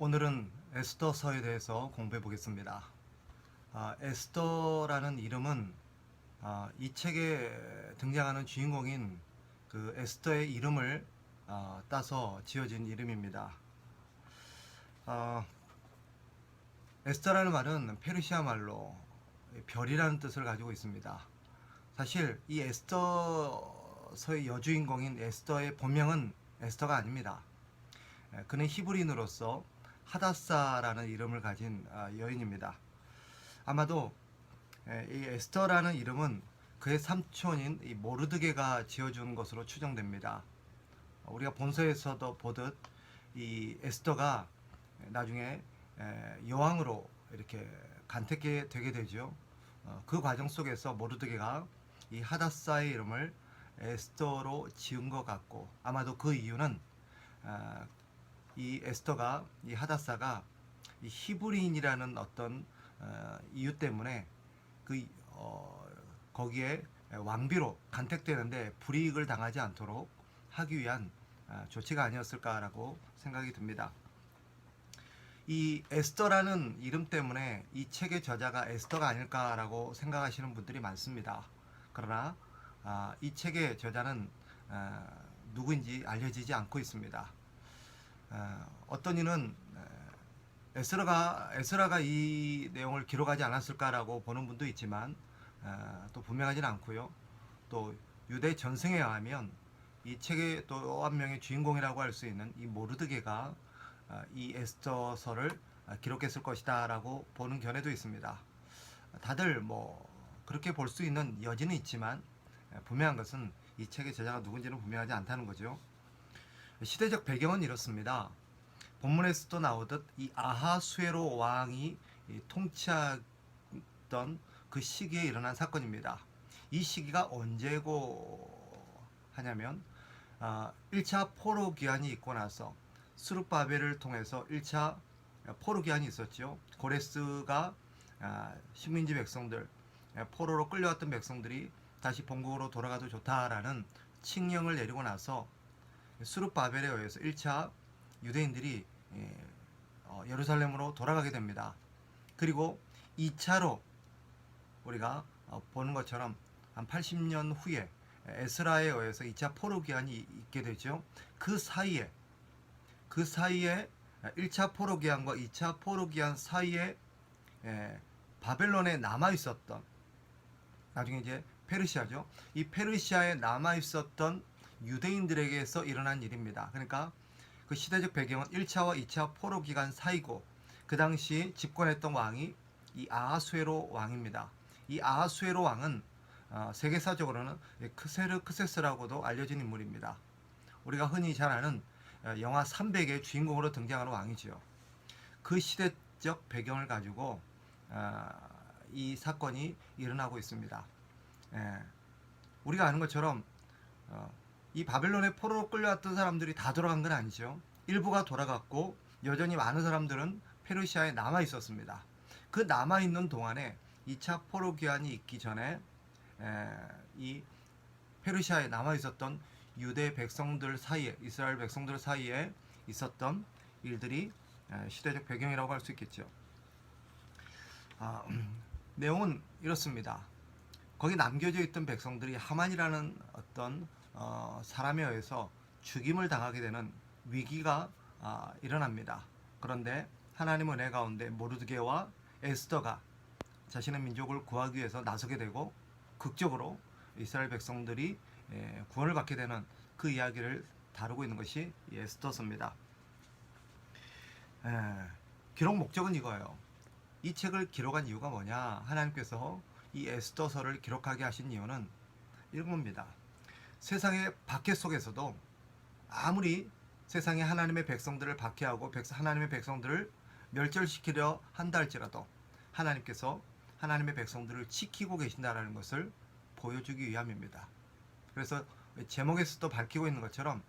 오늘은 에스더서에 대해서 공부해 보겠습니다. 에스더라는 이름은 이 책에 등장하는 주인공인 그 에스더의 이름을 따서 지어진 이름입니다. 어, 에스더라는 말은 페르시아 말로 별이라는 뜻을 가지고 있습니다. 사실 이 에스더서의 여주인공인 에스더의 본명은 에스더가 아닙니다. 그는 히브리인으로서 하다사라는 이름을 가진 여인입니다. 아마도 이 에스더라는 이름은 그의 삼촌인 이 모르드게가 지어준 것으로 추정됩니다. 우리가 본서에서도 보듯 이 에스더가 나중에 여왕으로 이렇게 간택되게 되죠. 그 과정 속에서 모르드게가 이 하다사의 이름을 에스더로 지은 것 같고, 아마도 그 이유는 이 에스더가, 이 하다사가 이 히브리인이라는 어떤 이유 때문에 거기에 왕비로 간택되는데 불이익을 당하지 않도록 하기 위한 조치가 아니었을까라고 생각이 듭니다. 이 에스더라는 이름 때문에 이 책의 저자가 에스더가 아닐까라고 생각하시는 분들이 많습니다. 그러나 이 책의 저자는 누구인지 알려지지 않고 있습니다. 어떤 이는 에스라가 이 내용을 기록하지 않았을까라고 보는 분도 있지만 또 분명하지는 않고요. 또 유대 전승에 의하면 이 책의 또 한 명의 주인공이라고 할 수 있는 이 모르드게가 이 에스더서를 기록했을 것이다라고 보는 견해도 있습니다. 다들 뭐 그렇게 볼 수 있는 여지는 있지만 분명한 것은 이 책의 저자가 누군지는 분명하지 않다는 거죠. 시대적 배경은 이렇습니다. 본문에서도 나오듯 이 아하수에로 왕이 통치하던 그 시기에 일어난 사건입니다. 이 시기가 언제고 하냐면 1차 포로 기한이 있고 나서 스룹바벨을 통해서 1차 포로 기한이 있었죠. 고레스가 식민지 백성들, 포로로 끌려왔던 백성들이 다시 본국으로 돌아가도 좋다라는 칙령을 내리고 나서 스룹바벨에 의해서 1차 유대인들이 예루살렘으로 돌아가게 됩니다. 그리고 2차로 우리가 보는 것처럼 한 80년 후에 에스라에 의해서 2차 포로 기한이 있게 되죠. 그 사이에 1차 포로 기한과 2차 포로 기한 사이에 바벨론에 남아 있었던, 나중에 이제 페르시아죠. 이 페르시아에 남아 있었던 유대인들에게서 일어난 일입니다. 그러니까 그 시대적 배경은 1차와 2차 포로 기간 사이고, 그 당시 집권했던 왕이 이 아하수에로 왕입니다. 이 아하수에로 왕은 세계사적으로는 크세르크세스라고도 알려진 인물입니다. 우리가 흔히 잘 아는 영화 300의 주인공으로 등장하는 왕이죠. 그 시대적 배경을 가지고 이 사건이 일어나고 있습니다. 우리가 아는 것처럼 이 바벨론의 포로로 끌려왔던 사람들이 다 돌아간 건 아니죠. 일부가 돌아갔고 여전히 많은 사람들은 페르시아에 남아 있었습니다. 그 남아 있는 동안에 2차 포로 기한이 있기 전에 이 페르시아에 남아 있었던 유대 백성들 사이에, 이스라엘 백성들 사이에 있었던 일들이 시대적 배경이라고 할 수 있겠죠. 내용은 이렇습니다. 거기 남겨져 있던 백성들이 하만이라는 어떤 사람에 의해서 죽임을 당하게 되는 위기가 일어납니다. 그런데 하나님의 은혜 가운데 모르드게와 에스더가 자신의 민족을 구하기 위해서 나서게 되고, 극적으로 이스라엘 백성들이 구원을 받게 되는 그 이야기를 다루고 있는 것이 에스더서입니다. 기록 목적은 이거예요. 이 책을 기록한 이유가 뭐냐? 하나님께서 이 에스더서를 기록하게 하신 이유는 이런 겁니다. 세상의 박해 속에서도 아무리 세상에 하나님의 백성들을 박해하고 하나님의 백성들을 멸절시키려 한다 할지라도 하나님께서 하나님의 백성들을 지키고 계신다라는 것을 보여주기 위함입니다. 그래서 제목에서도 밝히고 있는 것처럼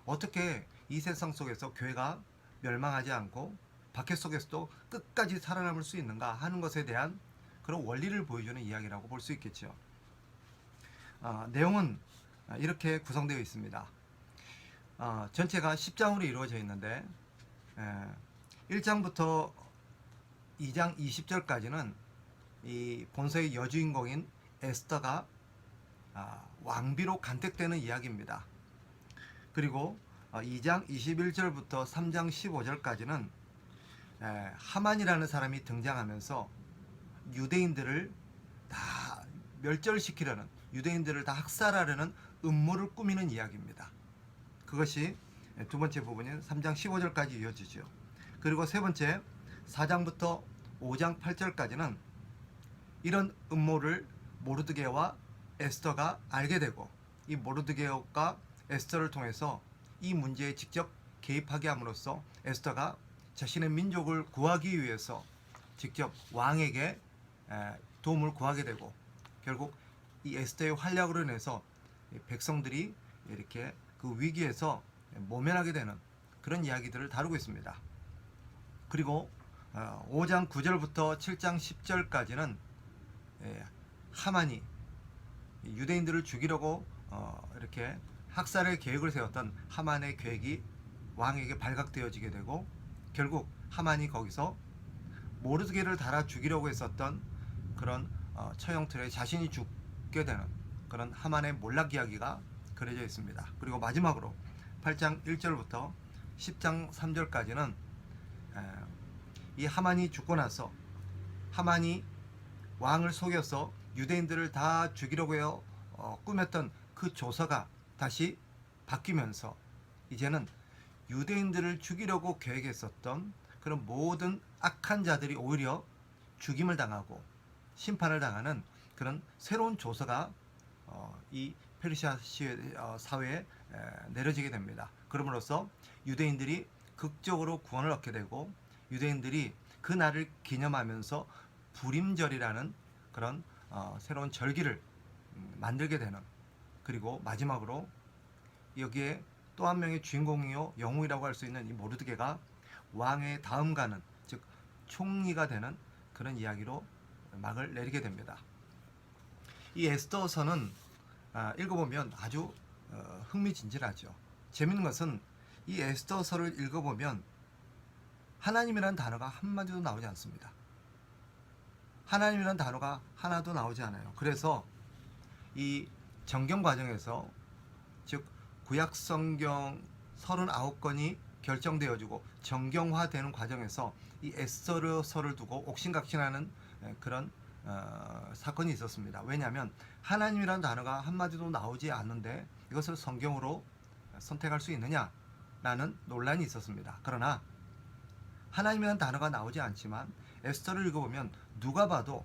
어떻게 이 세상 속에서 교회가 멸망하지 않고 박해 속에서도 끝까지 살아남을 수 있는가 하는 것에 대한 그런 원리를 보여주는 이야기라고 볼 수 있겠죠. 내용은 이렇게 구성되어 있습니다. 전체가 10장으로 이루어져 있는데 1장부터 2장 20절까지는 이 본서의 여주인공인 에스더가 왕비로 간택되는 이야기입니다. 그리고 2장 21절부터 3장 15절까지는 하만이라는 사람이 등장하면서 유대인들을 다 멸절시키려는, 유대인들을 다 학살하려는 음모를 꾸미는 이야기입니다. 그것이 두 번째 부분인 3장 15절까지 이어지죠. 그리고 세 번째 4장부터 5장 8절까지는 이런 음모를 모르드게와 에스더가 알게 되고, 이 모르드게가 에스더를 통해서 이 문제에 직접 개입하게 함으로써 에스더가 자신의 민족을 구하기 위해서 직접 왕에게 도움을 구하게 되고, 결국 이 에스더의 활약으로 인해서 백성들이 이렇게 그 위기에서 모면하게 되는 그런 이야기들을 다루고 있습니다. 그리고 5장 9절부터 7장 10절까지는 하만이 유대인들을 죽이려고 이렇게 학살의 계획을 세웠던 하만의 계획이 왕에게 발각되어지게 되고, 결국 하만이 거기서 모르드게를 달아 죽이려고 했었던 그런 처형틀에 자신이 죽게 되는 그런 하만의 몰락 이야기가 그려져 있습니다. 그리고 마지막으로 8장 1절부터 10장 3절까지는 이 하만이 죽고 나서 하만이 왕을 속여서 유대인들을 다 죽이려고 해요 꾸몄던 그 조서가 다시 바뀌면서 이제는 유대인들을 죽이려고 계획했었던 그런 모든 악한 자들이 오히려 죽임을 당하고 심판을 당하는 그런 새로운 조서가 이 페르시아 사회에 내려지게 됩니다. 그럼으로써 유대인들이 극적으로 구원을 얻게 되고, 유대인들이 그 날을 기념하면서 불임절이라는 그런 새로운 절기를 만들게 되는, 그리고 마지막으로 여기에 또 한 명의 주인공이요 영웅이라고 할 수 있는 이 모르드게가 왕의 다음가는, 즉 총리가 되는 그런 이야기로 막을 내리게 됩니다. 이 에스더서는 읽어보면 아주 흥미진진하죠. 재밌는 것은 이 에스더서를 읽어보면 하나님이라는 단어가 한마디도 나오지 않습니다. 하나님이라는 단어가 하나도 나오지 않아요. 그래서 이 정경 과정에서, 즉 구약 성경 39권이 결정되어지고 정경화되는 과정에서 이 에스더서를 두고 옥신각신하는 그런 사건이 있었습니다. 왜냐하면 하나님이라는 단어가 한마디도 나오지 않는데 이것을 성경으로 선택할 수 있느냐라는 논란이 있었습니다. 그러나 하나님이라는 단어가 나오지 않지만 에스더를 읽어보면 누가 봐도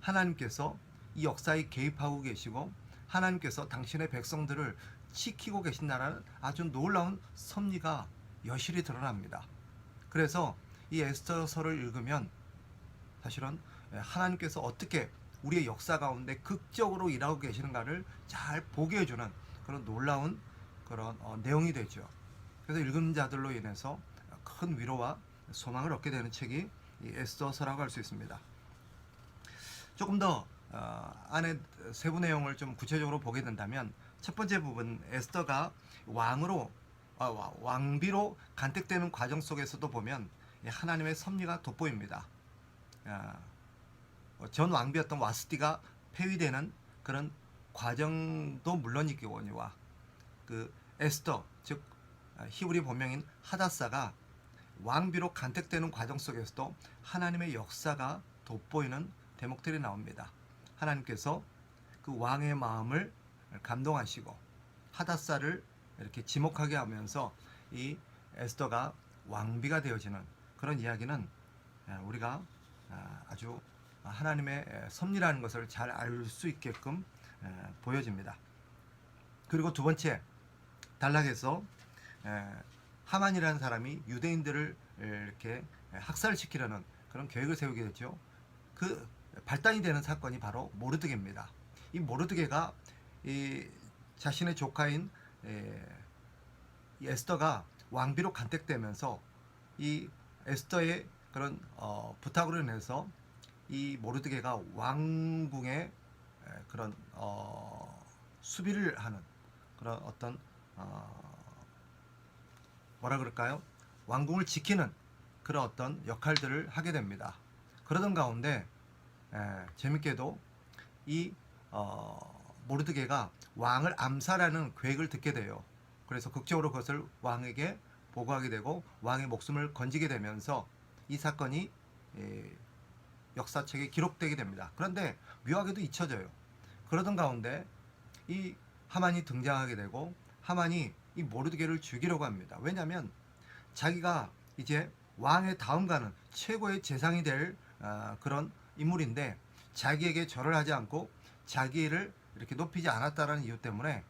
하나님께서 이 역사에 개입하고 계시고 하나님께서 당신의 백성들을 지키고 계신다는 아주 놀라운 섭리가 여실히 드러납니다. 그래서 이 에스더서를 읽으면 사실은 하나님께서 어떻게 우리의 역사 가운데 극적으로 일하고 계시는가를 잘 보게 해주는 그런 놀라운 그런 내용이 되죠. 그래서 읽은 자들로 인해서 큰 위로와 소망을 얻게 되는 책이 이 에스더서라고 할 수 있습니다. 조금 더 안에 세부 내용을 좀 구체적으로 보게 된다면, 첫 번째 부분 에스더가 왕비로 간택되는 과정 속에서도 보면 하나님의 섭리가 돋보입니다. 전 왕비였던 와스티가 폐위되는 그런 과정도 물론이거니와 그 에스더, 즉 히브리 본명인 하다사가 왕비로 간택되는 과정 속에서도 하나님의 역사가 돋보이는 대목들이 나옵니다. 하나님께서 그 왕의 마음을 감동하시고 하다사를 이렇게 지목하게 하면서 이 에스더가 왕비가 되어지는 그런 이야기는 우리가 아주 하나님의 섭리라는 것을 잘 알 수 있게끔 보여집니다. 그리고 두 번째, 단락에서 하만이라는 사람이 유대인들을 이렇게 학살시키려는 그런 계획을 세우게 되죠. 그 발단이 되는 사건이 바로 모르드게입니다. 이 모르드게가 이 자신의 조카인 이 에스더가 왕비로 간택되면서 이 에스더의 그런 부탁으로 인해서 이 모르드게가 왕궁의 그런 수비를 하는 그런 어떤 뭐라 그럴까요? 왕궁을 지키는 그런 어떤 역할들을 하게 됩니다. 그러던 가운데 재밌게도 이 모르드게가 왕을 암살하는 계획을 듣게 돼요. 그래서 극적으로 그것을 왕에게 보고하게 되고 왕의 목숨을 건지게 되면서 이 사건이 역사책에 기록되게 됩니다. 그런데 묘하게도 잊혀져요. 그러던 가운데 이 하만이 등장하게 되고 하만이 이 모르드게를 죽이려고 합니다. 왜냐하면 자기가 이제 왕의 다음가는 최고의 재상이 될 그런 인물인데 자기에게 절을 하지 않고 자기를 이렇게 높이지 않았다는 이유 때문에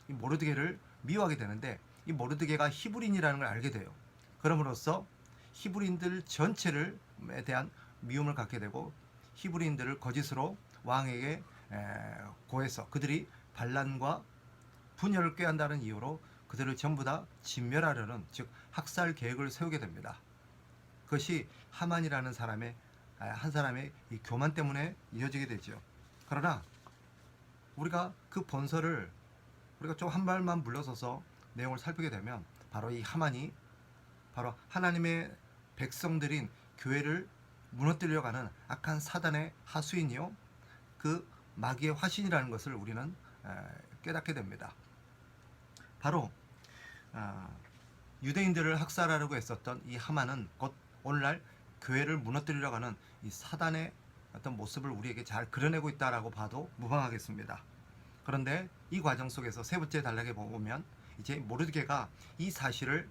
이 모르드게를 미워하게 되는데 이 모르드게가 히브리인이라는 걸 알게 돼요. 그럼으로써 히브리인들 전체를 대한 미움을 갖게 되고 히브리인들을 거짓으로 왕에게 고해서 그들이 반란과 분열을 꾀한다는 이유로 그들을 전부 다 진멸하려는 즉 학살 계획을 세우게 됩니다. 그것이 하만이라는 사람의 한 사람의 이 교만 때문에 이어지게 되죠. 그러나 우리가 그 본서를 우리가 좀 한 발만 물러서서 내용을 살피게 되면 바로 이 하만이 바로 하나님의 백성들인 교회를 무너뜨리려고 하는 악한 사단의 하수인이요 그 마귀의 화신이라는 것을 우리는 깨닫게 됩니다. 바로 유대인들을 학살하려고 했었던 이 하만은 곧 오늘날 교회를 무너뜨리려고 하는 이 사단의 어떤 모습을 우리에게 잘 그려내고 있다라고 봐도 무방하겠습니다. 그런데 이 과정 속에서 세 번째 단락에 보면 이제 모르드게가 이 사실을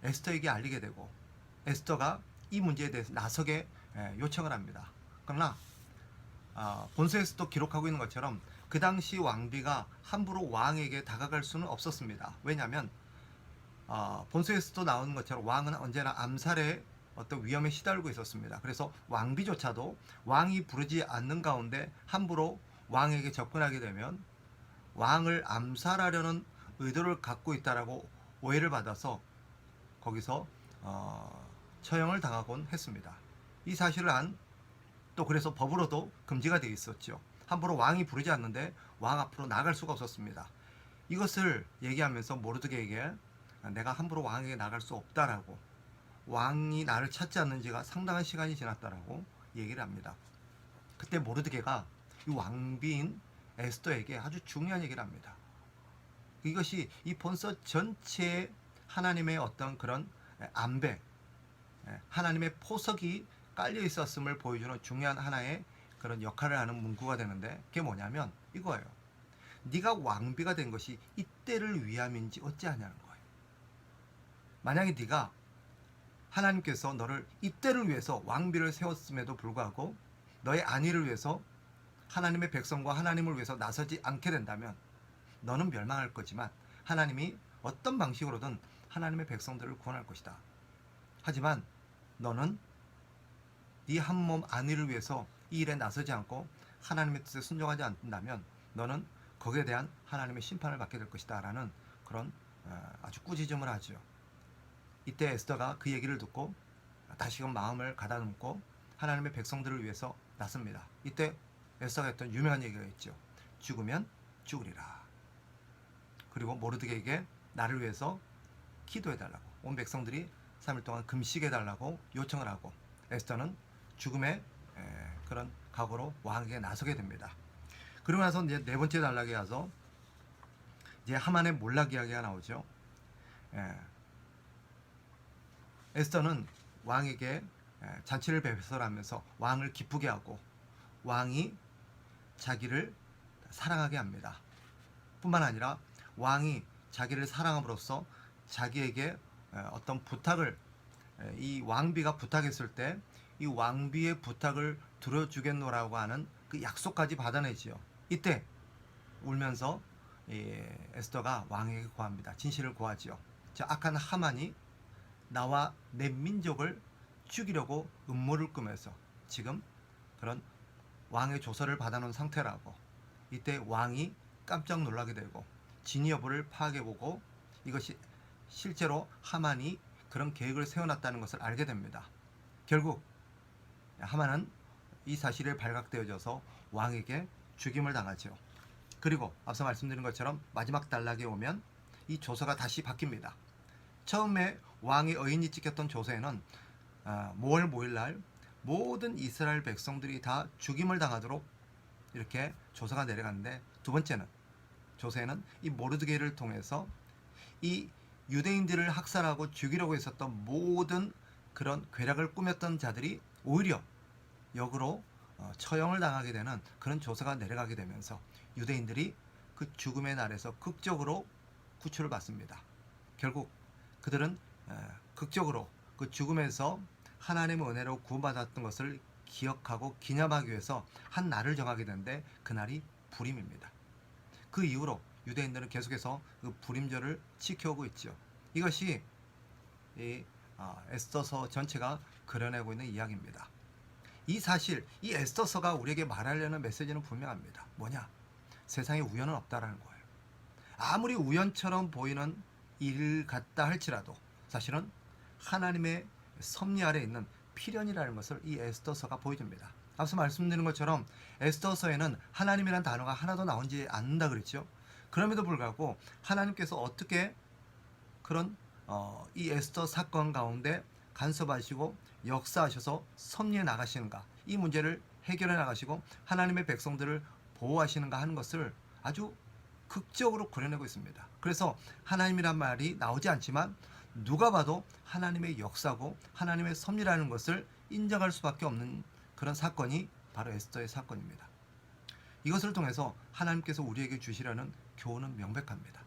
에스더에게 알리게 되고 에스더가 이 문제에 대해서 나서게 요청을 합니다. 그러나 본서에서도 기록하고 있는 것처럼 그 당시 왕비가 함부로 왕에게 다가갈 수는 없었습니다. 왜냐하면 본서에서도 나오는 것처럼 왕은 언제나 암살의 어떤 위험에 시달리고 있었습니다. 그래서 왕비조차도 왕이 부르지 않는 가운데 함부로 왕에게 접근하게 되면 왕을 암살하려는 의도를 갖고 있다라고 오해를 받아서 거기서 처형을 당하곤 했습니다. 이 사실을 또 그래서 법으로도 금지가 되어 있었죠. 함부로 왕이 부르지 않는데 왕 앞으로 나갈 수가 없었습니다. 이것을 얘기하면서 모르드게에게 내가 함부로 왕에게 나갈 수 없다라고 왕이 나를 찾지 않는 지가 상당한 시간이 지났다라고 얘기를 합니다. 그때 모르드게가 이 왕비인 에스더에게 아주 중요한 얘기를 합니다. 이것이 이 본서 전체에 하나님의 어떤 그런 암백, 하나님의 포석이 깔려 있었음을 보여주는 중요한 하나의 그런 역할을 하는 문구가 되는데 그게 뭐냐면 이거예요. 네가 왕비가 된 것이 이때를 위함인지 어찌하냐는 거예요. 만약에 네가 하나님께서 너를 이때를 위해서 왕비를 세웠음에도 불구하고 너의 안위를 위해서 하나님의 백성과 하나님을 위해서 나서지 않게 된다면 너는 멸망할 거지만 하나님이 어떤 방식으로든 하나님의 백성들을 구원할 것이다. 하지만 너는 네 한 몸 안위를 위해서 이 일에 나서지 않고 하나님의 뜻에 순종하지 않는다면 너는 거기에 대한 하나님의 심판을 받게 될 것이다 라는 그런 아주 꾸짖음을 하죠. 이때 에스더가 그 얘기를 듣고 다시금 마음을 가다듬고 하나님의 백성들을 위해서 나섭니다. 이때 에스더가 했던 유명한 얘기가 있죠. 죽으면 죽으리라. 그리고 모르드게에게 나를 위해서 기도해달라고 온 백성들이 3일 동안 금식해달라고 요청을 하고 에스더는 죽음의 그런 각오로 왕에게 나서게 됩니다. 그리고 나서 이제 네 번째 단락에 가서 이제 하만의 몰락 이야기가 나오죠. 에스더는 왕에게 잔치를 배설하면서 왕을 기쁘게 하고 왕이 자기를 사랑하게 합니다. 뿐만 아니라 왕이 자기를 사랑함으로써 자기에게 어떤 부탁을 이 왕비가 부탁했을 때 이 왕비의 부탁을 들어주겠노라고 하는 그 약속까지 받아내지요. 이때 울면서 에스더가 왕에게 고합니다. 진실을 고하지요. 자, 악한 하만이 나와 내 민족을 죽이려고 음모를 꾸며서 지금 그런 왕의 조서를 받아놓은 상태라고. 이때 왕이 깜짝 놀라게 되고 진위 여부를 파악해보고 이것이 실제로 하만이 그런 계획을 세워놨다는 것을 알게 됩니다. 결국 하만은 이 사실에 발각되어져서 왕에게 죽임을 당하죠. 그리고 앞서 말씀드린 것처럼 마지막 단락에 오면 이 조서가 다시 바뀝니다. 처음에 왕의 의인이 찍혔던 조서에는 5월 5일 날 모든 이스라엘 백성들이 다 죽임을 당하도록 이렇게 조서가 내려갔는데, 두 번째는 조서에는 이 모르드게를 통해서 이 유대인들을 학살하고 죽이려고 했었던 모든 그런 괴략을 꾸몄던 자들이 오히려 역으로 처형을 당하게 되는 그런 조서가 내려가게 되면서 유대인들이 그 죽음의 날에서 극적으로 구출을 받습니다. 결국 그들은 극적으로 그 죽음에서 하나님의 은혜로 구원받았던 것을 기억하고 기념하기 위해서 한 날을 정하게 되는데, 그날이 부림입니다. 그 이후로 유대인들은 계속해서 그 부림절을 지켜오고 있죠. 이것이 이 에스더서 전체가 그려내고 있는 이야기입니다. 이 사실, 이 에스더서가 우리에게 말하려는 메시지는 분명합니다. 뭐냐? 세상에 우연은 없다라는 거예요. 아무리 우연처럼 보이는 일 같다 할지라도 사실은 하나님의 섭리 아래 있는 필연이라는 것을 이 에스더서가 보여줍니다. 앞서 말씀드린 것처럼 에스더서에는 하나님이라는 단어가 하나도 나오지 않는다 그랬죠. 그럼에도 불구하고 하나님께서 어떻게 그런 이 에스더 사건 가운데 간섭하시고 역사하셔서 섭리해 나가시는가, 이 문제를 해결해 나가시고 하나님의 백성들을 보호하시는가 하는 것을 아주 극적으로 그려내고 있습니다. 그래서 하나님이란 말이 나오지 않지만 누가 봐도 하나님의 역사고 하나님의 섭리라는 것을 인정할 수밖에 없는 그런 사건이 바로 에스더의 사건입니다. 이것을 통해서 하나님께서 우리에게 주시려는 교훈은 명백합니다.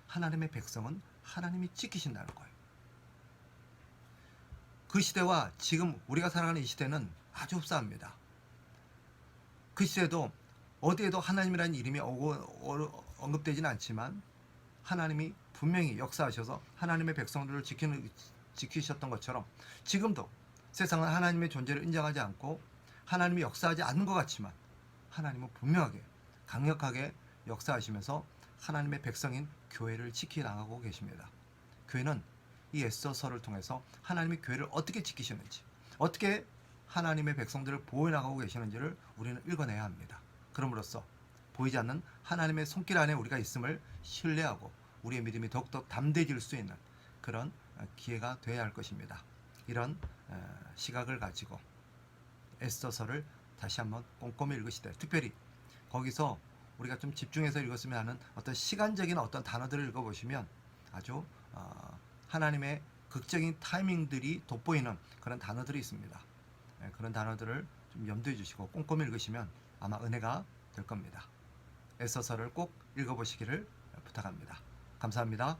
하나님의 백성은 하나님이 지키신다는 거예요. 그 시대와 지금 우리가 살아가는 이 시대는 아주 흡사합니다. 그 시대도 어디에도 하나님이라는 이름이 언급되지는 않지만 하나님이 분명히 역사하셔서 하나님의 백성들을 지키셨던 것처럼 지금도 세상은 하나님의 존재를 인정하지 않고 하나님이 역사하지 않는 것 같지만 하나님은 분명하게 강력하게 역사하시면서 하나님의 백성인 교회를 지켜나가고 계십니다. 교회는 이 에스더서를 통해서 하나님의 교회를 어떻게 지키시는지, 어떻게 하나님의 백성들을 보호해 나가고 계시는지를 우리는 읽어내야 합니다. 그럼으로써 보이지 않는 하나님의 손길 안에 우리가 있음을 신뢰하고 우리의 믿음이 더욱더 담대해질 수 있는 그런 기회가 되어야 할 것입니다. 이런 시각을 가지고 에스더서를 다시 한번 꼼꼼히 읽으시되, 특별히 거기서 우리가 좀 집중해서 읽었으면 하는 어떤 시간적인 어떤 단어들을 읽어보시면 아주 하나님의 극적인 타이밍들이 돋보이는 그런 단어들이 있습니다. 그런 단어들을 좀 염두해 주시고 꼼꼼히 읽으시면 아마 은혜가 될 겁니다. 에스더서를 꼭 읽어보시기를 부탁합니다. 감사합니다.